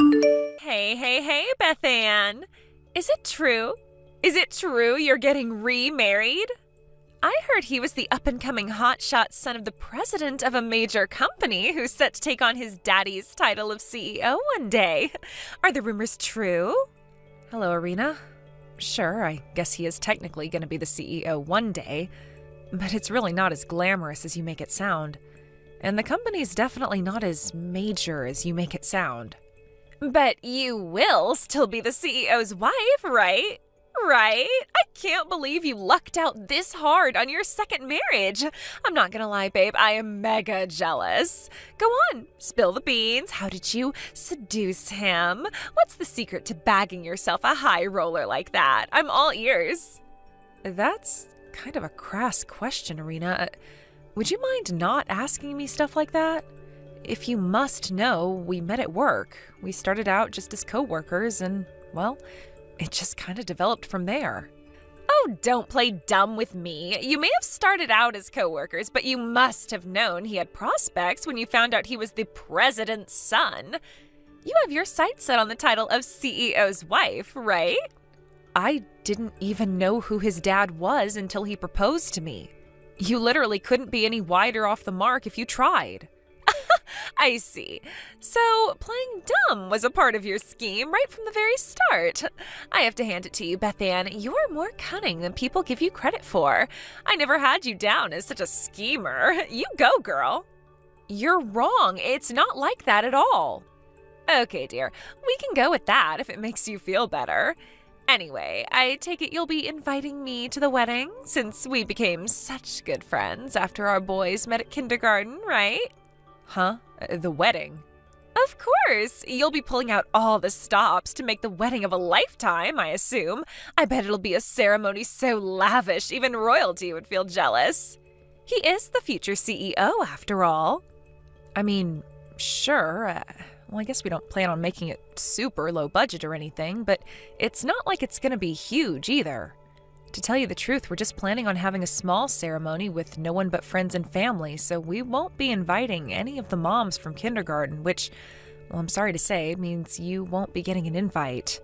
Hey, Beth Ann. Is it true? Is it true you're getting remarried? I heard he was the up-and-coming hotshot son of the president of a major company who's set to take on his daddy's title of CEO one day. Are the rumors true? Hello, Arena. Sure, I guess he is technically going to be the CEO one day, but it's really not as glamorous as you make it sound. And the company's definitely not as major as you make it sound. But you will still be the CEO's wife, right? Right? I can't believe you lucked out this hard on your second marriage. I'm not gonna lie, babe, I am mega jealous. Go on, spill the beans. How did you seduce him? What's the secret to bagging yourself a high roller like that? I'm all ears. That's kind of a crass question, Arena. Would you mind not asking me stuff like that? If you must know, we met at work. We started out just as co-workers and, well, it just kind of developed from there. Oh, don't play dumb with me. You may have started out as co-workers, but you must have known he had prospects when you found out he was the president's son. You have your sights set on the title of CEO's wife, right? I didn't even know who his dad was until he proposed to me. You literally couldn't be any wider off the mark if you tried. I see. So, playing dumb was a part of your scheme right from the very start. I have to hand it to you, Beth Ann. You are more cunning than people give you credit for. I never had you down as such a schemer. You go, girl. You're wrong. It's not like that at all. Okay, dear. We can go with that if it makes you feel better. Anyway, I take it you'll be inviting me to the wedding, since we became such good friends after our boys met at kindergarten, right? Huh? The wedding? Of course! You'll be pulling out all the stops to make the wedding of a lifetime, I assume. I bet it'll be a ceremony so lavish, even royalty would feel jealous. He is the future CEO, after all. I mean, sure. Well, I guess we don't plan on making it super low budget or anything, but it's not like it's gonna be huge either. To tell you the truth, we're just planning on having a small ceremony with no one but friends and family, so we won't be inviting any of the moms from kindergarten, which, well, I'm sorry to say, means you won't be getting an invite.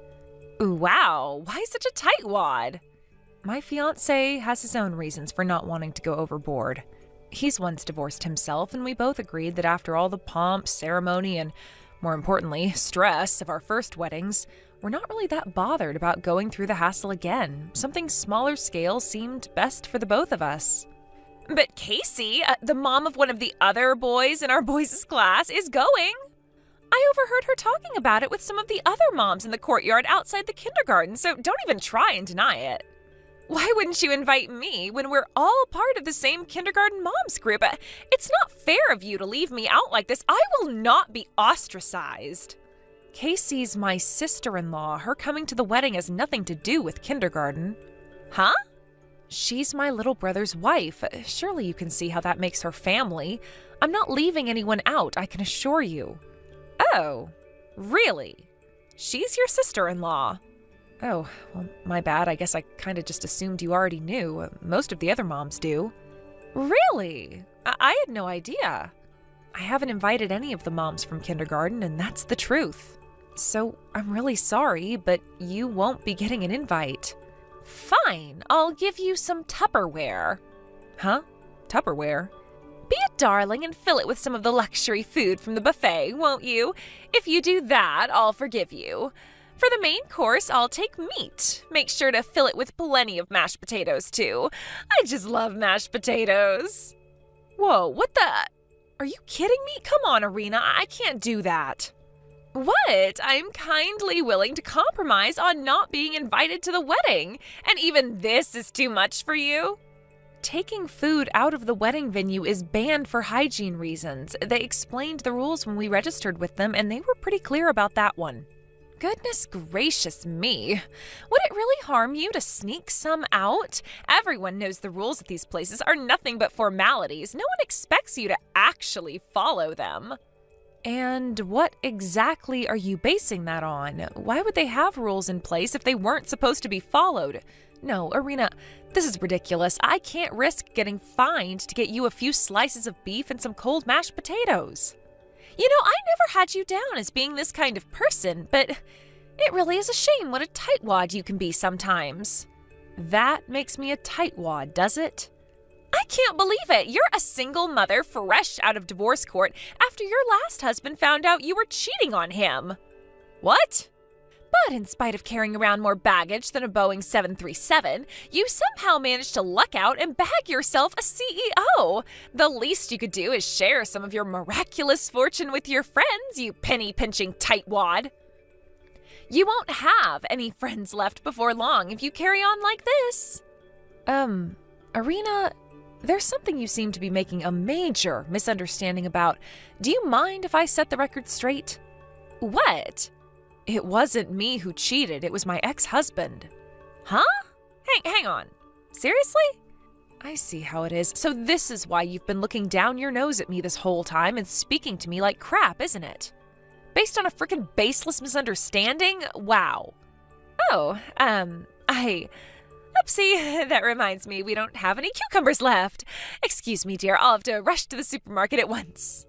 Ooh, wow, why such a tightwad? My fiancé has his own reasons for not wanting to go overboard. He's once divorced himself, and we both agreed that after all the pomp, ceremony, and, more importantly, stress of our first weddings, we're not really that bothered about going through the hassle again. Something smaller scale seemed best for the both of us. But Casey, the mom of one of the other boys in our boys' class, is going. I overheard her talking about it with some of the other moms in the courtyard outside the kindergarten, so don't even try and deny it. Why wouldn't you invite me when we're all part of the same kindergarten moms group? It's not fair of you to leave me out like this. I will not be ostracized. Casey's my sister-in-law. Her coming to the wedding has nothing to do with kindergarten. Huh? She's my little brother's wife. Surely you can see how that makes her family. I'm not leaving anyone out, I can assure you. Oh, really? She's your sister-in-law. Oh, well, my bad. I guess I kind of just assumed you already knew. Most of the other moms do. Really? I had no idea. I haven't invited any of the moms from kindergarten, and that's the truth. So I'm really sorry, but you won't be getting an invite. Fine, I'll give you some Tupperware. Huh? Tupperware? Be a darling and fill it with some of the luxury food from the buffet, won't you? If you do that, I'll forgive you. For the main course, I'll take meat. Make sure to fill it with plenty of mashed potatoes, too. I just love mashed potatoes. Whoa, what the... Are you kidding me? Come on, Arena, I can't do that. What? I'm kindly willing to compromise on not being invited to the wedding, and even this is too much for you? Taking food out of the wedding venue is banned for hygiene reasons. They explained the rules when we registered with them, and they were pretty clear about that one. Goodness gracious me. Would it really harm you to sneak some out? Everyone knows the rules at these places are nothing but formalities. No one expects you to actually follow them. And what exactly are you basing that on? Why would they have rules in place if they weren't supposed to be followed? No, Arena, this is ridiculous. I can't risk getting fined to get you a few slices of beef and some cold mashed potatoes. I never had you down as being this kind of person, but it really is a shame what a tightwad you can be sometimes. That makes me a tightwad, does it? I can't believe it. You're a single mother fresh out of divorce court after your last husband found out you were cheating on him. What? But in spite of carrying around more baggage than a Boeing 737, you somehow managed to luck out and bag yourself a CEO. The least you could do is share some of your miraculous fortune with your friends, you penny-pinching tightwad. You won't have any friends left before long if you carry on like this. Irina, there's something you seem to be making a major misunderstanding about. Do you mind if I set the record straight? What? It wasn't me who cheated, it was my ex-husband. Huh? Hang on. Seriously? I see how it is. So this is why you've been looking down your nose at me this whole time and speaking to me like crap, isn't it? Based on a freaking baseless misunderstanding? Wow. Oopsie, that reminds me, we don't have any cucumbers left. Excuse me, dear, I'll have to rush to the supermarket at once.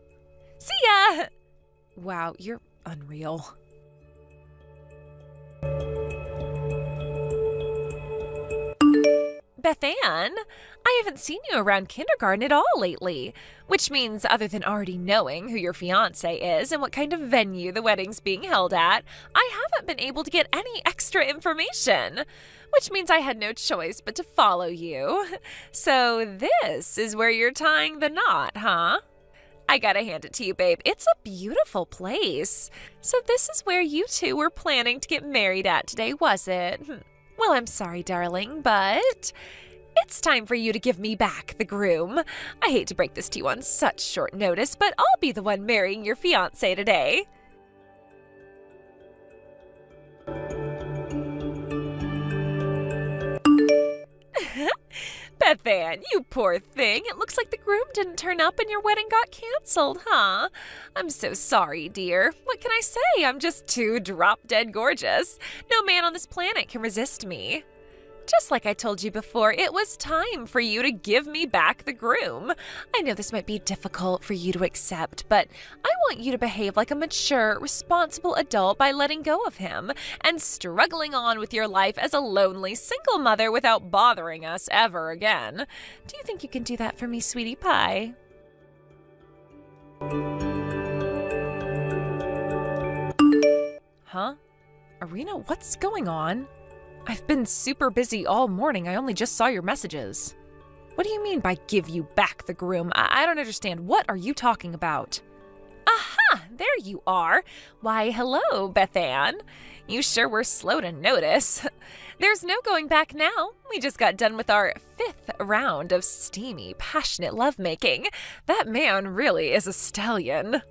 See ya! Wow, you're unreal. Beth Ann, I haven't seen you around kindergarten at all lately, which means other than already knowing who your fiancé is and what kind of venue the wedding's being held at, I haven't been able to get any extra information, which means I had no choice but to follow you. So this is where you're tying the knot, huh? I gotta hand it to you, babe. It's a beautiful place. So this is where you two were planning to get married at today, was it? Well, I'm sorry, darling, but it's time for you to give me back the groom. I hate to break this to you on such short notice, but I'll be the one marrying your fiancé today. Beth Ann, you poor thing. It looks like the groom didn't turn up and your wedding got canceled, huh? I'm so sorry, dear. What can I say? I'm just too drop-dead gorgeous. No man on this planet can resist me. Just like I told you before, it was time for you to give me back the groom. I know this might be difficult for you to accept, but I want you to behave like a mature, responsible adult by letting go of him and struggling on with your life as a lonely single mother without bothering us ever again. Do you think you can do that for me, sweetie pie? Huh? Irina, what's going on? I've been super busy all morning. I only just saw your messages. What do you mean by give you back the groom? I don't understand. What are you talking about? Aha! There you are. Why, hello, Beth Ann. You sure were slow to notice. There's no going back now. We just got done with our 5th round of steamy, passionate lovemaking. That man really is a stallion.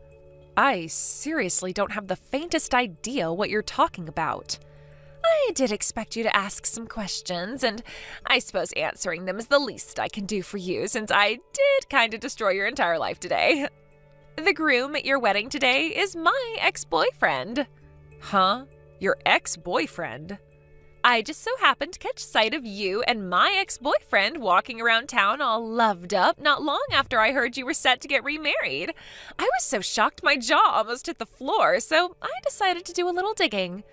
I seriously don't have the faintest idea what you're talking about. I did expect you to ask some questions, and I suppose answering them is the least I can do for you since I did kind of destroy your entire life today. The groom at your wedding today is my ex-boyfriend. Huh? Your ex-boyfriend? I just so happened to catch sight of you and my ex-boyfriend walking around town all loved up not long after I heard you were set to get remarried. I was so shocked my jaw almost hit the floor, so I decided to do a little digging.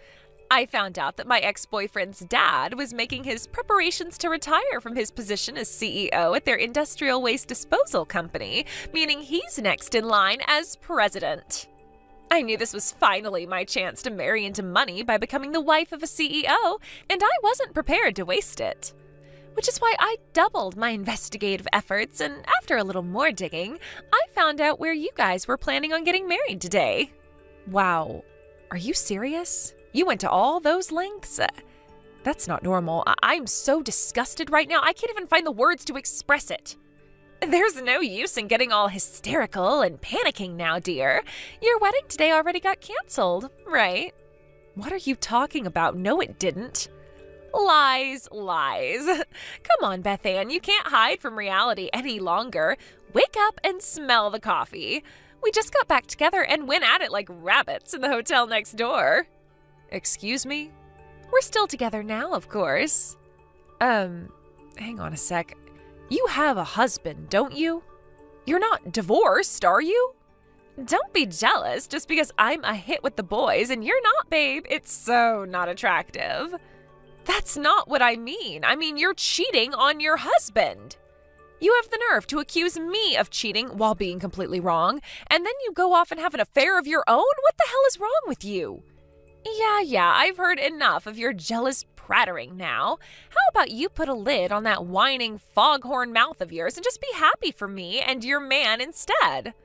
I found out that my ex-boyfriend's dad was making his preparations to retire from his position as CEO at their industrial waste disposal company, meaning he's next in line as president. I knew this was finally my chance to marry into money by becoming the wife of a CEO, and I wasn't prepared to waste it. Which is why I doubled my investigative efforts, and after a little more digging, I found out where you guys were planning on getting married today. Wow, are you serious? You went to all those lengths? That's not normal. I'm so disgusted right now, I can't even find the words to express it. There's no use in getting all hysterical and panicking now, dear. Your wedding today already got canceled, right? What are you talking about? No, it didn't. Lies, lies. Come on, Beth Ann, you can't hide from reality any longer. Wake up and smell the coffee. We just got back together and went at it like rabbits in the hotel next door. Excuse me? We're still together now, of course. Hang on a sec. You have a husband, don't you? You're not divorced, are you? Don't be jealous just because I'm a hit with the boys and you're not, babe. It's so not attractive. That's not what I mean. I mean, you're cheating on your husband. You have the nerve to accuse me of cheating while being completely wrong, and then you go off and have an affair of your own? What the hell is wrong with you? Yeah, I've heard enough of your jealous prattering now. How about you put a lid on that whining foghorn mouth of yours and just be happy for me and your man instead?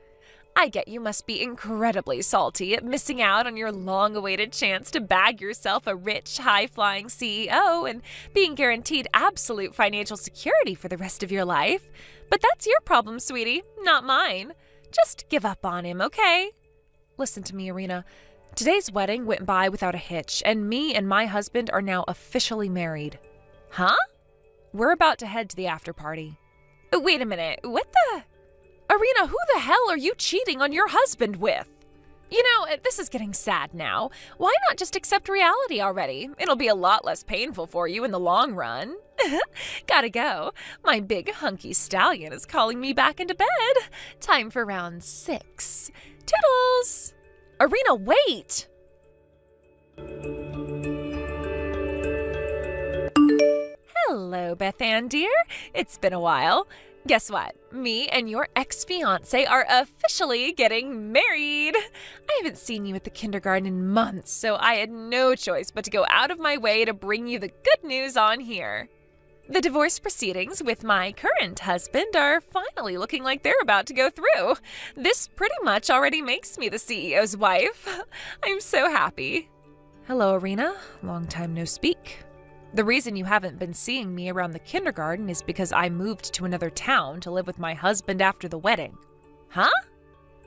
I get you must be incredibly salty at missing out on your long-awaited chance to bag yourself a rich, high-flying CEO and being guaranteed absolute financial security for the rest of your life. But that's your problem, sweetie, not mine. Just give up on him, okay? Listen to me, Irina. Today's wedding went by without a hitch, and me and my husband are now officially married. Huh? We're about to head to the after party. Wait a minute, what the? Irina, who the hell are you cheating on your husband with? You know, this is getting sad now. Why not just accept reality already? It'll be a lot less painful for you in the long run. Gotta go. My big hunky stallion is calling me back into bed. Time for round 6. Toodles! Irina, wait! Hello, Beth Ann, dear. It's been a while. Guess what? Me and your ex-fiancé are officially getting married. I haven't seen you at the kindergarten in months, so I had no choice but to go out of my way to bring you the good news on here. The divorce proceedings with my current husband are finally looking like they're about to go through. This pretty much already makes me the CEO's wife. I'm so happy. Hello, Irina. Long time no speak. The reason you haven't been seeing me around the kindergarten is because I moved to another town to live with my husband after the wedding. Huh?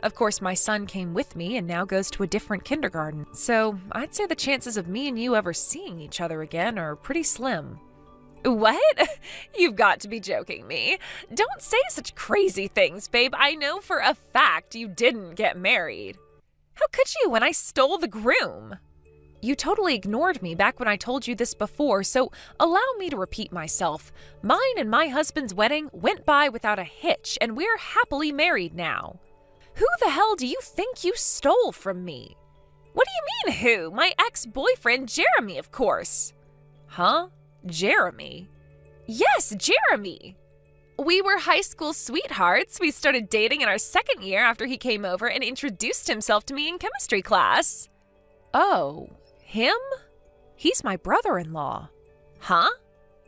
Of course, my son came with me and now goes to a different kindergarten, so I'd say the chances of me and you ever seeing each other again are pretty slim. What? You've got to be joking me. Don't say such crazy things, babe. I know for a fact you didn't get married. How could you when I stole the groom? You totally ignored me back when I told you this before, so allow me to repeat myself. Mine and my husband's wedding went by without a hitch, and we're happily married now. Who the hell do you think you stole from me? What do you mean, who? My ex-boyfriend, Jeremy, of course. Huh? Jeremy? Yes, Jeremy. We were high school sweethearts. We started dating in our second year after he came over and introduced himself to me in chemistry class. Oh. Him? He's my brother-in-law. Huh?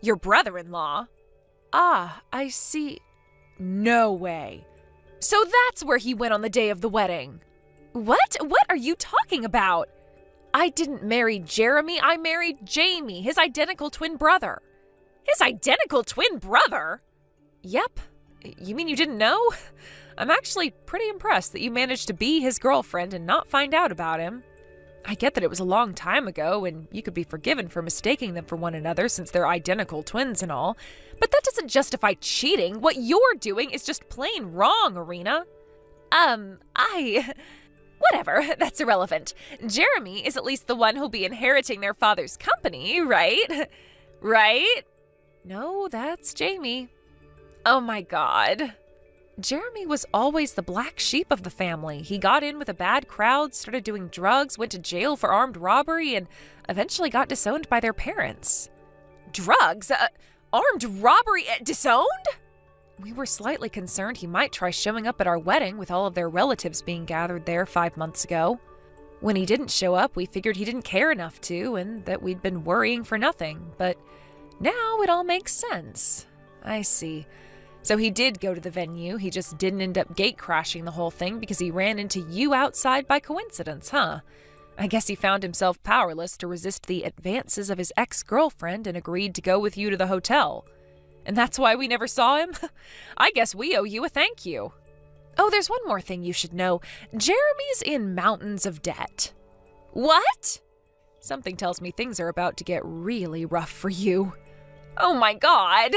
Your brother-in-law? Ah, I see. No way. So that's where he went on the day of the wedding. What? What are you talking about? I didn't marry Jeremy. I married Jamie, his identical twin brother. His identical twin brother? Yep. You mean you didn't know? I'm actually pretty impressed that you managed to be his girlfriend and not find out about him. I get that it was a long time ago, and you could be forgiven for mistaking them for one another since they're identical twins and all, but that doesn't justify cheating. What you're doing is just plain wrong, Irina. Whatever, that's irrelevant. Jeremy is at least the one who'll be inheriting their father's company, right? Right? No, that's Jamie. Oh my God. Jeremy was always the black sheep of the family. He got in with a bad crowd, started doing drugs, went to jail for armed robbery, and eventually got disowned by their parents. Drugs? Armed robbery? Disowned? We were slightly concerned he might try showing up at our wedding with all of their relatives being gathered there 5 months ago. When he didn't show up, we figured he didn't care enough to, and that we'd been worrying for nothing. But now it all makes sense. I see. So he did go to the venue, he just didn't end up gate crashing the whole thing because he ran into you outside by coincidence, huh? I guess he found himself powerless to resist the advances of his ex-girlfriend and agreed to go with you to the hotel. And that's why we never saw him? I guess we owe you a thank you. Oh, there's one more thing you should know. Jeremy's in mountains of debt. What? Something tells me things are about to get really rough for you. Oh my God!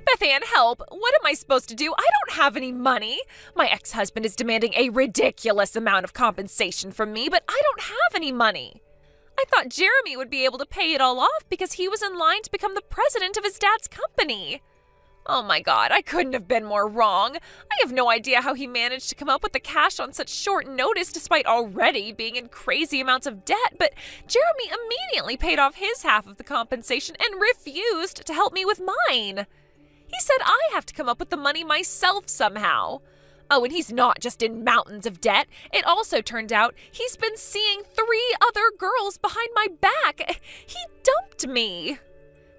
Beth Ann, help! What am I supposed to do? I don't have any money. My ex-husband is demanding a ridiculous amount of compensation from me, but I don't have any money. I thought Jeremy would be able to pay it all off because he was in line to become the president of his dad's company. Oh my god, I couldn't have been more wrong. I have no idea how he managed to come up with the cash on such short notice despite already being in crazy amounts of debt, but Jeremy immediately paid off his half of the compensation and refused to help me with mine. He said I have to come up with the money myself somehow. Oh, and he's not just in mountains of debt. It also turned out he's been seeing 3 other girls behind my back. He dumped me.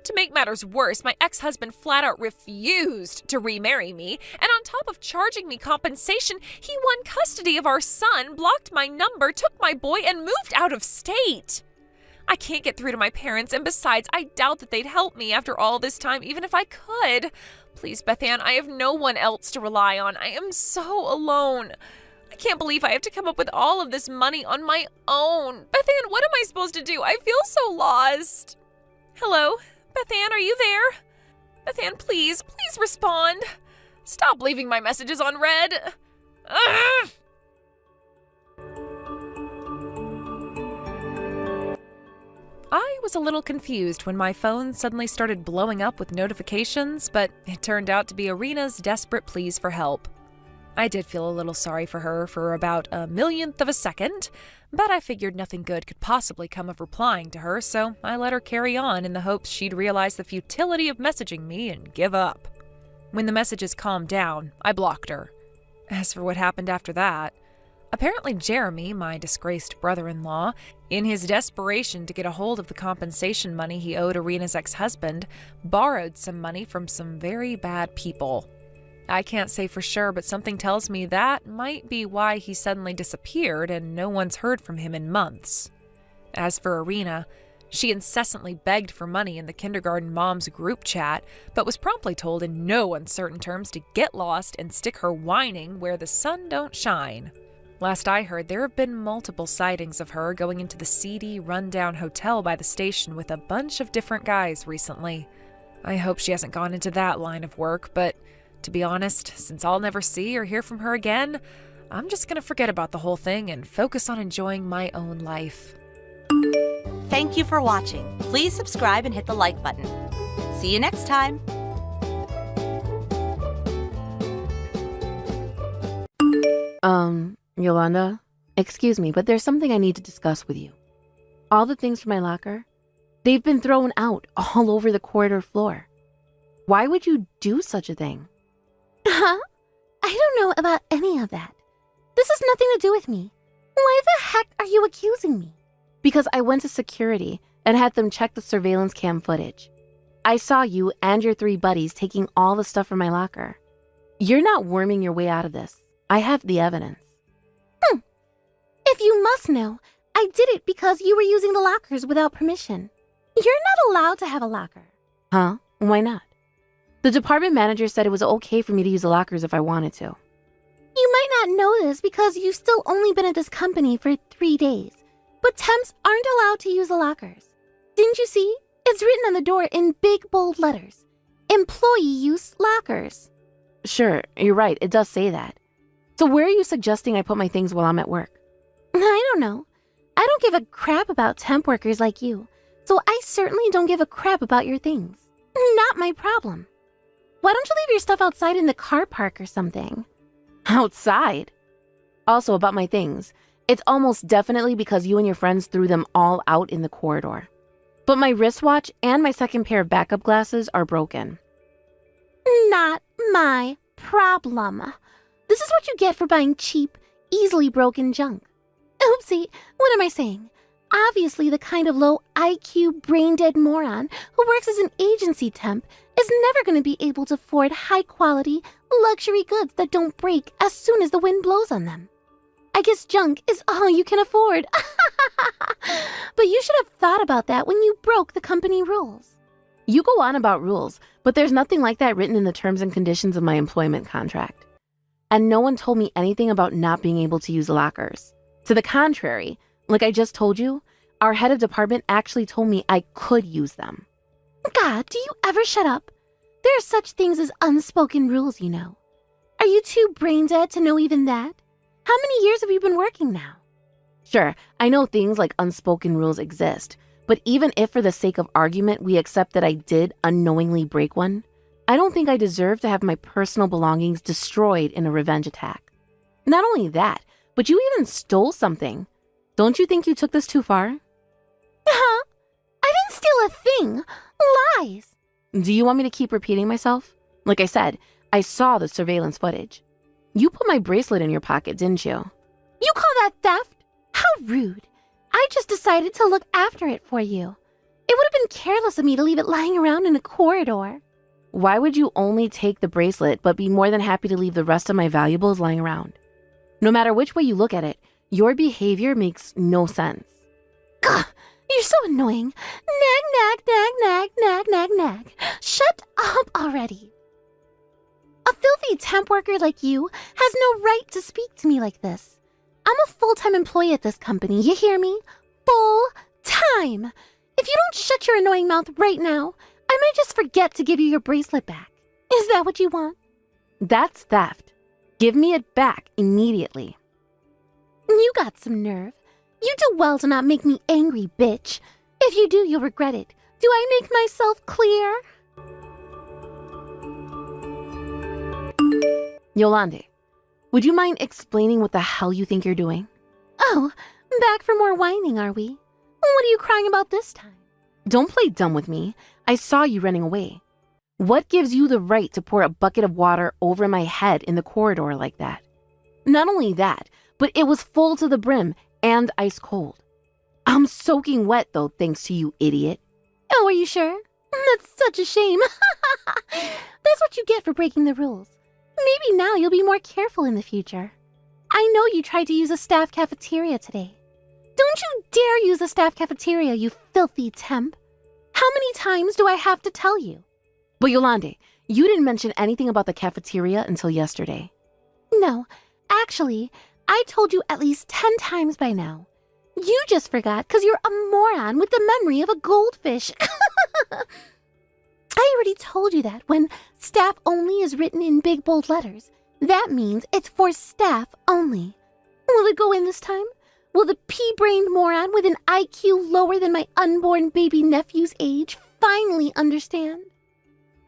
To make matters worse, my ex-husband flat out refused to remarry me, and on top of charging me compensation, he won custody of our son, blocked my number, took my boy, and moved out of state. I can't get through to my parents, and besides, I doubt that they'd help me after all this time, even if I could. Please, Bethann, I have no one else to rely on. I am so alone. I can't believe I have to come up with all of this money on my own. Bethann, what am I supposed to do? I feel so lost. Hello? Bethann, are you there? Bethann, please respond. Stop leaving my messages on read. Ugh! I was a little confused when my phone suddenly started blowing up with notifications, but it turned out to be Arena's desperate pleas for help. I did feel a little sorry for her for about a millionth of a second, but I figured nothing good could possibly come of replying to her, so I let her carry on in the hopes she'd realize the futility of messaging me and give up. When the messages calmed down, I blocked her. As for what happened after that, apparently Jeremy, my disgraced brother-in-law, in his desperation to get a hold of the compensation money he owed Arena's ex-husband, borrowed some money from some very bad people. I can't say for sure, but something tells me that might be why he suddenly disappeared and no one's heard from him in months. As for Arena, she incessantly begged for money in the kindergarten moms group chat, but was promptly told in no uncertain terms to get lost and stick her whining where the sun don't shine. Last I heard, there have been multiple sightings of her going into the seedy, run-down hotel by the station with a bunch of different guys recently. I hope she hasn't gone into that line of work, but to be honest, since I'll never see or hear from her again, I'm just gonna forget about the whole thing and focus on enjoying my own life. Thank you for watching. Please subscribe and hit the like button. See you next time. Yolanda, excuse me, but there's something I need to discuss with you. All the things from my locker, they've been thrown out all over the corridor floor. Why would you do such a thing? Huh? I don't know about any of that. This has nothing to do with me. Why the heck are you accusing me? Because I went to security and had them check the surveillance cam footage. I saw you and your 3 buddies taking all the stuff from my locker. You're not worming your way out of this. I have the evidence. If you must know, I did it because you were using the lockers without permission. You're not allowed to have a locker. Huh? Why not? The department manager said it was okay for me to use the lockers if I wanted to. You might not know this because you've still only been at this company for 3 days, but temps aren't allowed to use the lockers. Didn't you see? It's written on the door in big bold letters. Employee use lockers. Sure, you're right, it does say that. So where are you suggesting I put my things while I'm at work? I don't know. I don't give a crap about temp workers like you, so I certainly don't give a crap about your things. Not my problem. Why don't you leave your stuff outside in the car park or something? Outside? Also, about my things, it's almost definitely because you and your friends threw them all out in the corridor. But my wristwatch and my second pair of backup glasses are broken. Not my problem. This is what you get for buying cheap, easily broken junk. Oopsie, what am I saying? Obviously, the kind of low IQ, brain-dead moron who works as an agency temp is never going to be able to afford high-quality, luxury goods that don't break as soon as the wind blows on them. I guess junk is all you can afford. But you should have thought about that when you broke the company rules. You go on about rules, but there's nothing like that written in the terms and conditions of my employment contract. And no one told me anything about not being able to use lockers. To the contrary, like I just told you, our head of department actually told me I could use them. God, do you ever shut up? There are such things as unspoken rules, you know. Are you too brain dead to know even that? How many years have you been working now? Sure, I know things like unspoken rules exist, but even if for the sake of argument we accept that I did unknowingly break one, I don't think I deserve to have my personal belongings destroyed in a revenge attack. Not only that, but you even stole something. Don't you think you took this too far? Huh? I didn't steal a thing. Lies. Do you want me to keep repeating myself? Like I said, I saw the surveillance footage. You put my bracelet in your pocket, didn't you? You call that theft? How rude. I just decided to look after it for you. It would have been careless of me to leave it lying around in a corridor. Why would you only take the bracelet but be more than happy to leave the rest of my valuables lying around? No matter which way you look at it, your behavior makes no sense. Gah, you're so annoying. Nag, nag, nag, nag, nag, nag, nag. Shut up already. A filthy temp worker like you has no right to speak to me like this. I'm a full-time employee at this company, you hear me? Full-time. If you don't shut your annoying mouth right now, I might just forget to give you your bracelet back. Is that what you want? That's theft. Give me it back immediately. You got some nerve. You do well to not make me angry, bitch. If you do, you'll regret it. Do I make myself clear? Yolande, would you mind explaining what the hell you think you're doing? Oh, back for more whining, are we? What are you crying about this time? Don't play dumb with me. I saw you running away. What gives you the right to pour a bucket of water over my head in the corridor like that? Not only that, but it was full to the brim and ice cold. I'm soaking wet though, thanks to you, idiot. Oh, are you sure? That's such a shame. That's what you get for breaking the rules. Maybe now you'll be more careful in the future. I know you tried to use a staff cafeteria today. Don't you dare use the staff cafeteria, you filthy temp. How many times do I have to tell you? But Yolande, you didn't mention anything about the cafeteria until yesterday. No, actually, I told you at least 10 times by now. You just forgot because you're a moron with the memory of a goldfish. I already told you that when staff only is written in big bold letters, that means it's for staff only. Will it go in this time? Will the pea-brained moron with an IQ lower than my unborn baby nephew's age finally understand?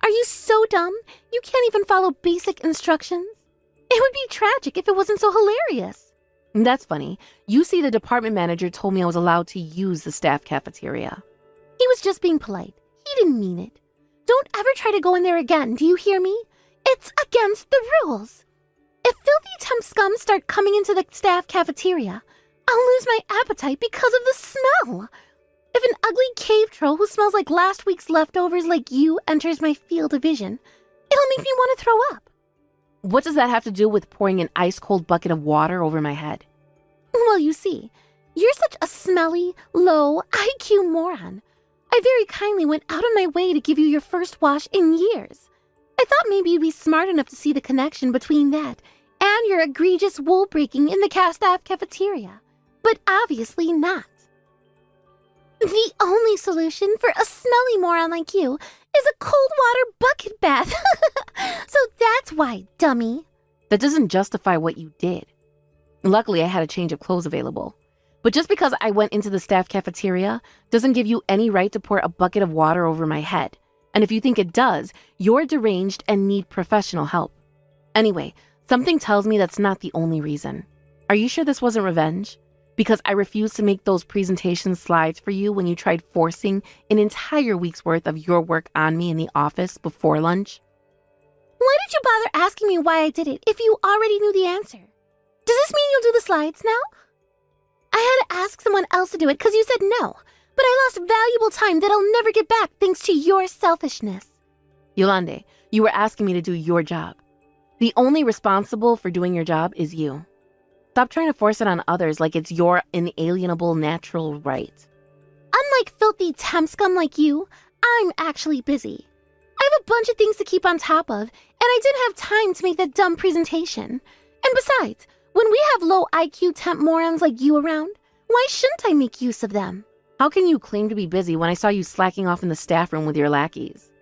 Are you so dumb you can't even follow basic instructions? It would be tragic if it wasn't so hilarious. That's funny. You see, the department manager told me I was allowed to use the staff cafeteria. He was just being polite. He didn't mean it. Don't ever try to go in there again, do you hear me? It's against the rules. If filthy temp scum start coming into the staff cafeteria, I'll lose my appetite because of the smell. If an ugly cave troll who smells like last week's leftovers like you enters my field of vision, it'll make me want to throw up. What does that have to do with pouring an ice-cold bucket of water over my head? Well, you see, you're such a smelly, low IQ moron. I very kindly went out of my way to give you your first wash in years. I thought maybe you'd be smart enough to see the connection between that and your egregious wool breaking in the staff cafeteria. But obviously not. The only solution for a smelly moron like you is a cold water bucket bath. So that's why, dummy. That doesn't justify what you did. Luckily, I had a change of clothes available. But just because I went into the staff cafeteria doesn't give you any right to pour a bucket of water over my head. And if you think it does, you're deranged and need professional help. Anyway, something tells me that's not the only reason. Are you sure this wasn't revenge? Because I refused to make those presentation slides for you when you tried forcing an entire week's worth of your work on me in the office before lunch? Why did you bother asking me why I did it if you already knew the answer? Does this mean you'll do the slides now? I had to ask someone else to do it because you said no, but I lost valuable time that I'll never get back thanks to your selfishness. Yolande, you were asking me to do your job. The only responsible for doing your job is you. Stop trying to force it on others like it's your inalienable natural right. Unlike filthy temp scum like you, I'm actually busy. I have a bunch of things to keep on top of, and I didn't have time to make that dumb presentation. And besides, when we have low IQ temp morons like you around, why shouldn't I make use of them? How can you claim to be busy when I saw you slacking off in the staff room with your lackeys?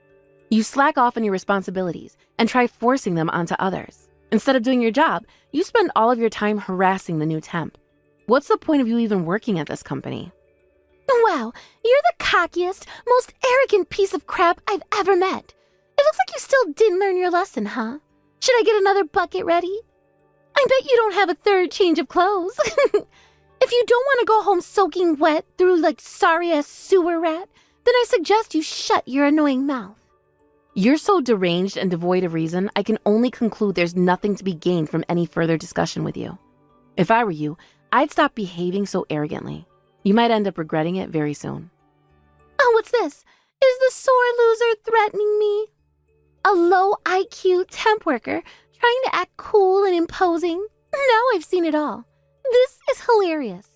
You slack off on your responsibilities and try forcing them onto others. Instead of doing your job, you spend all of your time harassing the new temp. What's the point of you even working at this company? Wow, you're the cockiest, most arrogant piece of crap I've ever met. It looks like you still didn't learn your lesson, huh? Should I get another bucket ready? I bet you don't have a third change of clothes. If you don't want to go home soaking wet through like sorry-ass sewer rat, then I suggest you shut your annoying mouth. You're so deranged and devoid of reason, I can only conclude there's nothing to be gained from any further discussion with you. If I were you, I'd stop behaving so arrogantly. You might end up regretting it very soon. Oh, what's this? Is the sore loser threatening me? A low IQ temp worker trying to act cool and imposing? Now I've seen it all. This is hilarious.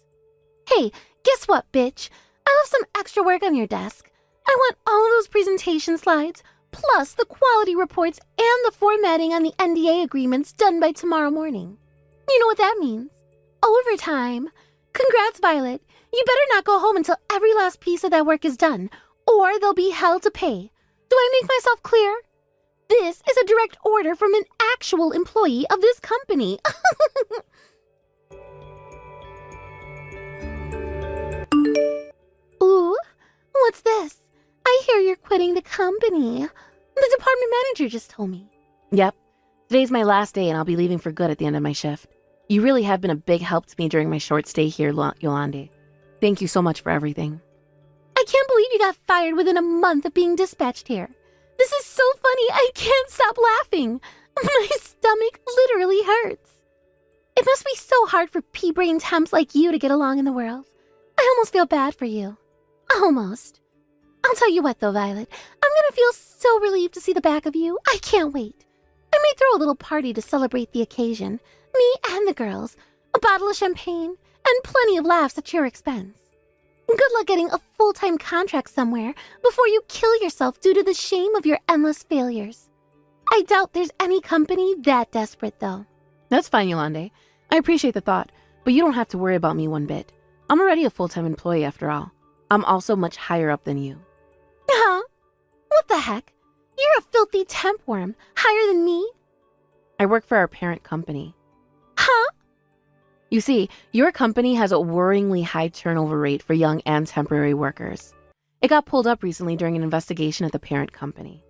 Hey, guess what, bitch? I left some extra work on your desk. I want all those presentation slides, plus the quality reports and the formatting on the NDA agreements done by tomorrow morning. You know what that means? Overtime. Congrats, Violet. You better not go home until every last piece of that work is done, or there'll be hell to pay. Do I make myself clear? This is a direct order from an actual employee of this company. Ooh, what's this? I hear you're quitting the company. The department manager just told me. Yep. Today's my last day and I'll be leaving for good at the end of my shift. You really have been a big help to me during my short stay here, Yolande. Thank you so much for everything. I can't believe you got fired within a month of being dispatched here. This is so funny, I can't stop laughing. My stomach literally hurts. It must be so hard for pea-brain temps like you to get along in the world. I almost feel bad for you. Almost. I'll tell you what though, Violet. I'm gonna feel so relieved to see the back of you. I can't wait. I may throw a little party to celebrate the occasion. Me and the girls. A bottle of champagne. And plenty of laughs at your expense. Good luck getting a full-time contract somewhere before you kill yourself due to the shame of your endless failures. I doubt there's any company that desperate, though. That's fine, Yolande. I appreciate the thought, but you don't have to worry about me one bit. I'm already a full-time employee after all. I'm also much higher up than you. Huh? What the heck? You're a filthy temp worm, higher than me? I work for our parent company. Huh? You see, your company has a worryingly high turnover rate for young and temporary workers. It got pulled up recently during an investigation at the parent company.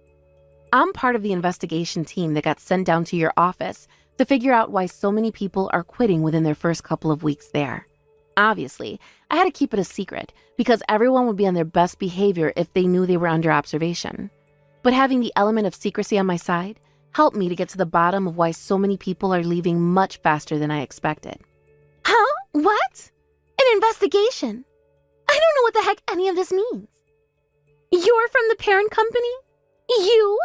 I'm part of the investigation team that got sent down to your office to figure out why so many people are quitting within their first couple of weeks there. Obviously, I had to keep it a secret because everyone would be on their best behavior if they knew they were under observation. But having the element of secrecy on my side helped me to get to the bottom of why so many people are leaving much faster than I expected. Huh? What? An investigation? I don't know what the heck any of this means. You're from the parent company? You?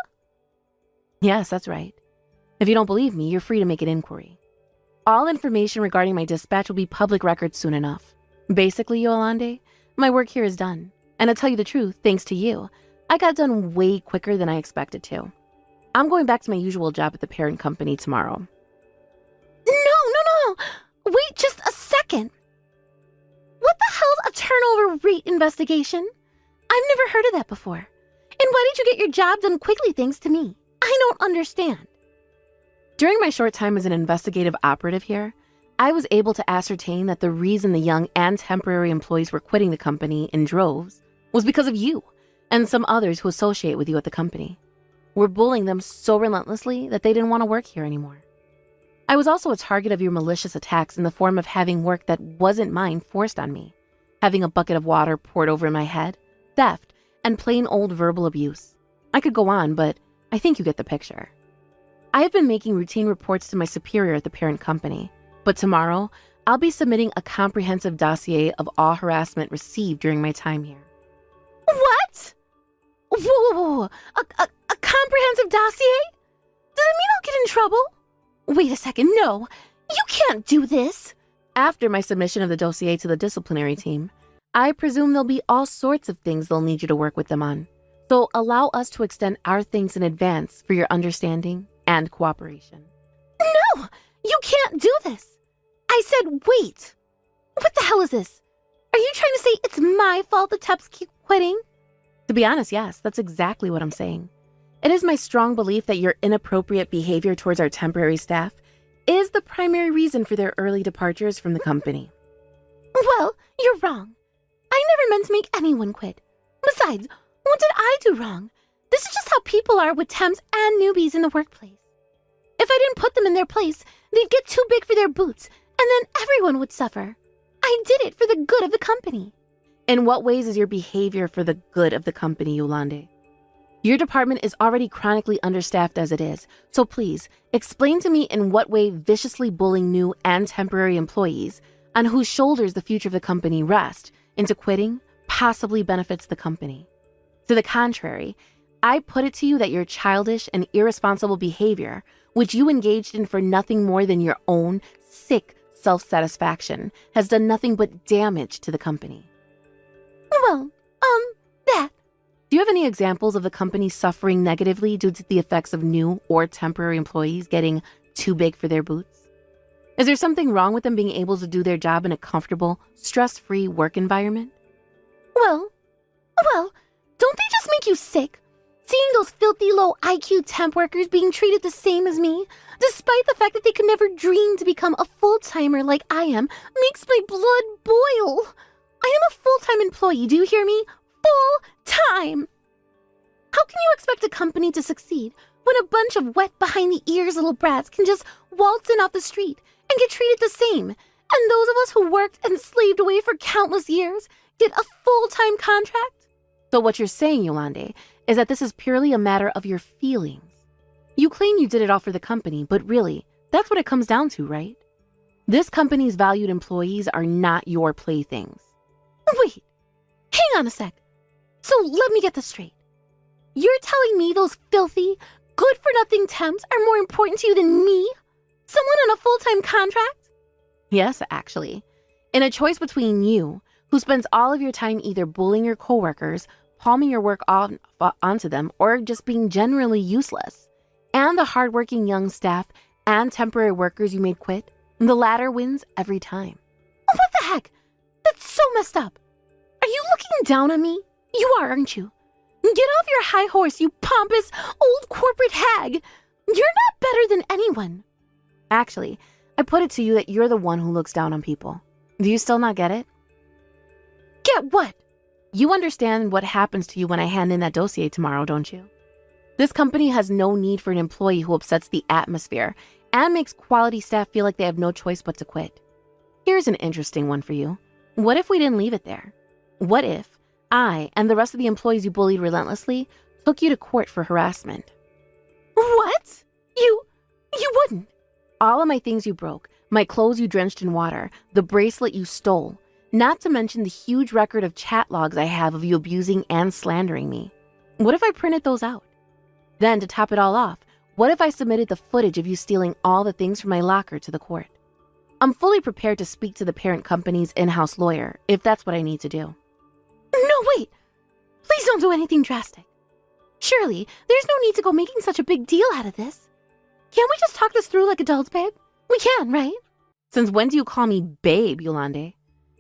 Yes, that's right. If you don't believe me, you're free to make an inquiry. All information regarding my dispatch will be public record soon enough. Basically, Yolande, my work here is done. And to tell you the truth, thanks to you, I got done way quicker than I expected to. I'm going back to my usual job at the parent company tomorrow. No. Wait just a second. What the hell's a turnover rate investigation? I've never heard of that before. And why did you get your job done quickly thanks to me? I don't understand. During my short time as an investigative operative here, I was able to ascertain that the reason the young and temporary employees were quitting the company in droves was because of you and some others who associate with you at the company. We're bullying them so relentlessly that they didn't want to work here anymore. I was also a target of your malicious attacks in the form of having work that wasn't mine forced on me, having a bucket of water poured over my head, theft, and plain old verbal abuse. I could go on, but I think you get the picture. I have been making routine reports to my superior at the parent company, but tomorrow I'll be submitting a comprehensive dossier of all harassment received during my time here. What? Whoa. A comprehensive dossier? Does it mean I'll get in trouble? Wait a second, no. You can't do this. After my submission of the dossier to the disciplinary team, I presume there'll be all sorts of things they'll need you to work with them on. So allow us to extend our thanks in advance for your understanding and cooperation. No, you can't do this. I said wait. What the hell is this? Are you trying to say it's my fault the Teps keep quitting? To be honest, yes, that's exactly what I'm saying. It is my strong belief that your inappropriate behavior towards our temporary staff is the primary reason for their early departures from the company. Well, you're wrong. I never meant to make anyone quit. Besides, what did I do wrong? This is just how people are with temps and newbies in the workplace. If I didn't put them in their place, they'd get too big for their boots, and then everyone would suffer. I did it for the good of the company. In what ways is your behavior for the good of the company, Yolande? Your department is already chronically understaffed as it is, so please explain to me in what way viciously bullying new and temporary employees, on whose shoulders the future of the company rests, into quitting possibly benefits the company. To the contrary, I put it to you that your childish and irresponsible behavior, which you engaged in for nothing more than your own sick self-satisfaction, has done nothing but damage to the company. Well, that. Do you have any examples of the company suffering negatively due to the effects of new or temporary employees getting too big for their boots? Is there something wrong with them being able to do their job in a comfortable, stress-free work environment? Well, don't they just make you sick? Seeing those filthy low IQ temp workers being treated the same as me, despite the fact that they could never dream to become a full-timer like I am, makes my blood boil. I am a full-time employee, do you hear me? Full-time! How can you expect a company to succeed when a bunch of wet behind-the-ears little brats can just waltz in off the street and get treated the same, and those of us who worked and slaved away for countless years get a full-time contract? So what you're saying, Yolande, is that this is purely a matter of your feelings. You claim you did it all for the company, but really, that's what it comes down to, right? This company's valued employees are not your playthings. Wait, hang on a sec. So let me get this straight. You're telling me those filthy, good-for-nothing temps are more important to you than me? Someone on a full-time contract? Yes, actually. In a choice between you, who spends all of your time either bullying your coworkers, palming your work onto them, or just being generally useless, and the hardworking young staff and temporary workers you made quit, the latter wins every time. What the heck? That's so messed up. Are you looking down on me? You are, aren't you? Get off your high horse, you pompous, old corporate hag. You're not better than anyone. Actually, I put it to you that you're the one who looks down on people. Do you still not get it? Get what? You understand what happens to you when I hand in that dossier tomorrow, don't you? This company has no need for an employee who upsets the atmosphere and makes quality staff feel like they have no choice but to quit. Here's an interesting one for you. What if we didn't leave it there? What if I and the rest of the employees you bullied relentlessly took you to court for harassment? What? You wouldn't. All of my things you broke, my clothes you drenched in water, the bracelet you stole, not to mention the huge record of chat logs I have of you abusing and slandering me. What if I printed those out? Then, to top it all off, what if I submitted the footage of you stealing all the things from my locker to the court? I'm fully prepared to speak to the parent company's in-house lawyer if that's what I need to do. No, wait. Please don't do anything drastic. Surely, there's no need to go making such a big deal out of this. Can't we just talk this through like adults, babe? We can, right? Since when do you call me babe, Yolande?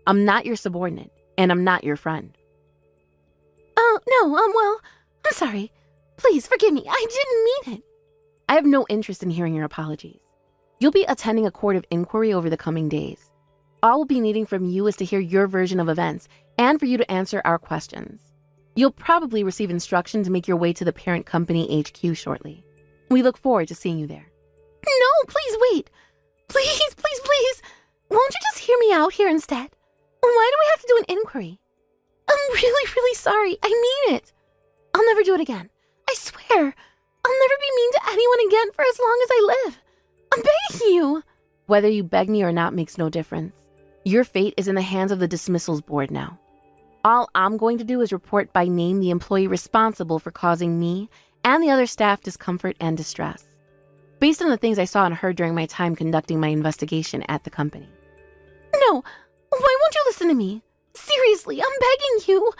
I'm not your subordinate, and I'm not your friend. No, well, I'm sorry. Please forgive me. I didn't mean it. I have no interest in hearing your apologies. You'll be attending a court of inquiry over the coming days. All we'll be needing from you is to hear your version of events and for you to answer our questions. You'll probably receive instruction to make your way to the parent company HQ shortly. We look forward to seeing you there. No, please wait. Please. Won't you just hear me out here instead? Why do we have to do an inquiry? I'm really sorry. I mean it. I'll never do it again. I swear. I'll never be mean to anyone again for as long as I live. I'm begging you. Whether you beg me or not makes no difference. Your fate is in the hands of the dismissals board now. All I'm going to do is report by name the employee responsible for causing me and the other staff discomfort and distress, based on the things I saw and heard during my time conducting my investigation at the company. No, why won't you listen to me? Seriously, I'm begging you.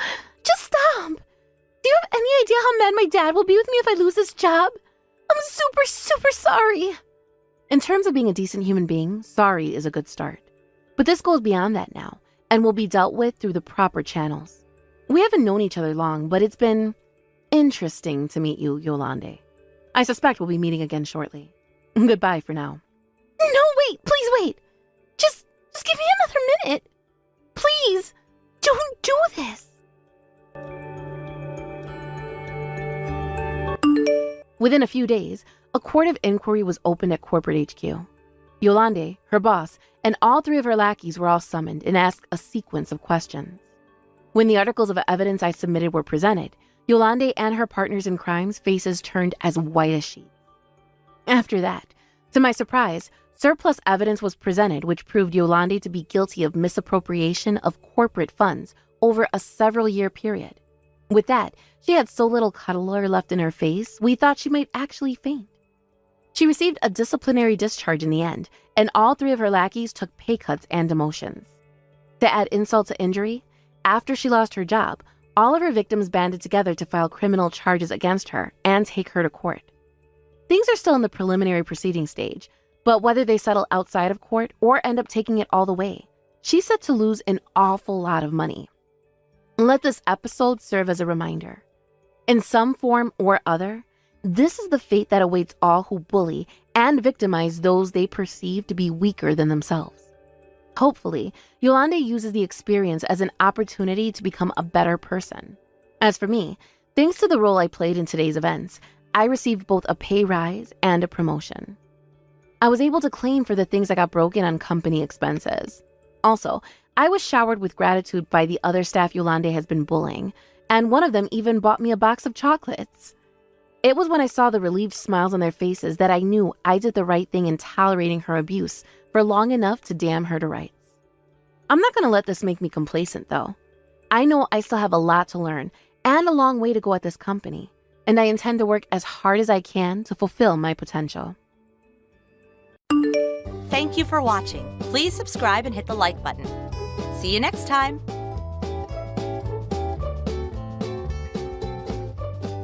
Just stop. Do you have any idea how mad my dad will be with me if I lose this job? I'm super sorry. In terms of being a decent human being, sorry is a good start. But this goes beyond that now, and will be dealt with through the proper channels. We haven't known each other long, but it's been interesting to meet you, Yolande. I suspect we'll be meeting again shortly. Goodbye for now. No, wait, please wait. Just give me another minute. Please, don't do this. Within a few days, a court of inquiry was opened at corporate HQ. Yolande, her boss, and all 3 of her lackeys were all summoned and asked a sequence of questions. When the articles of evidence I submitted were presented, Yolande and her partners in crime's faces turned as white as sheets. After that, to my surprise, surplus evidence was presented which proved Yolande to be guilty of misappropriation of corporate funds over a several-year period. With that, she had so little color left in her face, we thought she might actually faint. She received a disciplinary discharge in the end, and all 3 of her lackeys took pay cuts and demotions. To add insult to injury, after she lost her job, all of her victims banded together to file criminal charges against her and take her to court. Things are still in the preliminary proceeding stage, but whether they settle outside of court or end up taking it all the way, she's set to lose an awful lot of money. Let this episode serve as a reminder. In some form or other, this is the fate that awaits all who bully and victimize those they perceive to be weaker than themselves. Hopefully, Yolande uses the experience as an opportunity to become a better person. As for me, thanks to the role I played in today's events, I received both a pay rise and a promotion. I was able to claim for the things that got broken on company expenses. Also, I was showered with gratitude by the other staff Yolande has been bullying, and one of them even bought me a box of chocolates. It was when I saw the relieved smiles on their faces that I knew I did the right thing in tolerating her abuse for long enough to damn her to rights. I'm not going to let this make me complacent, though. I know I still have a lot to learn and a long way to go at this company, and I intend to work as hard as I can to fulfill my potential. Thank you for watching. Please subscribe and hit the like button. See you next time.